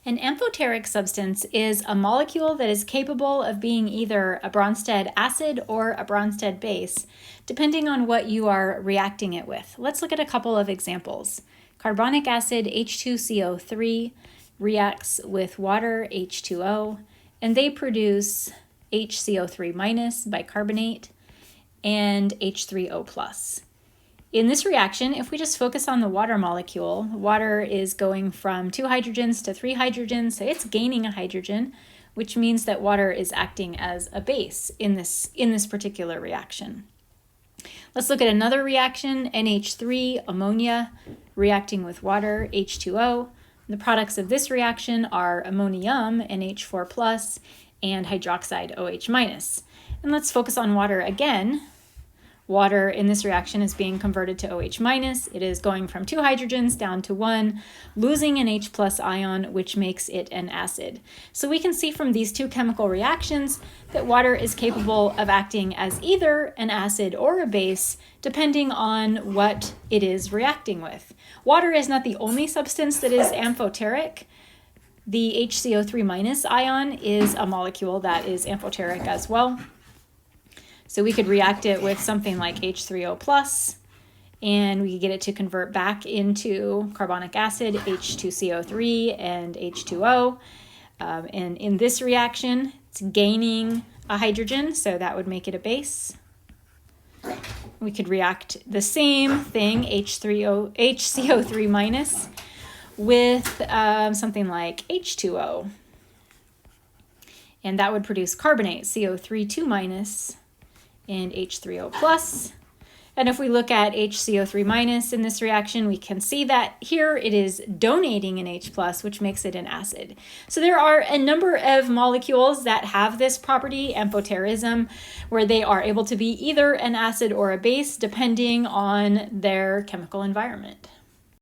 An amphoteric substance is a molecule that is capable of being either a Bronsted acid or a Bronsted base, depending on what you are reacting it with. Let's look at a couple of examples. Carbonic acid H2CO3 reacts with water H2O, and they produce HCO3- bicarbonate and H3O+. In this reaction, if we just focus on the water molecule, water is going from 2 hydrogens to 3 hydrogens, so it's gaining a hydrogen, which means that water is acting as a base in this particular reaction. Let's look at another reaction, NH3, ammonia, reacting with water, H2O. The products of this reaction are ammonium, NH4+, and hydroxide, OH-. And let's focus on water again. Water in this reaction is being converted to OH-. It is going from 2 hydrogens down to 1, losing an H+ ion, which makes it an acid. So we can see from these two chemical reactions that water is capable of acting as either an acid or a base, depending on what it is reacting with. Water is not the only substance that is amphoteric. The HCO3- ion is a molecule that is amphoteric as well. So we could react it with something like H3O+, and we could get it to convert back into carbonic acid, H2CO3 and H2O. And in this reaction, it's gaining a hydrogen, so that would make it a base. We could react the same thing, HCO3- with something like H2O. And that would produce carbonate, CO3 2- and H3O+. And if we look at HCO3- in this reaction, we can see that here it is donating an H+, which makes it an acid. So there are a number of molecules that have this property, amphoterism, where they are able to be either an acid or a base, depending on their chemical environment.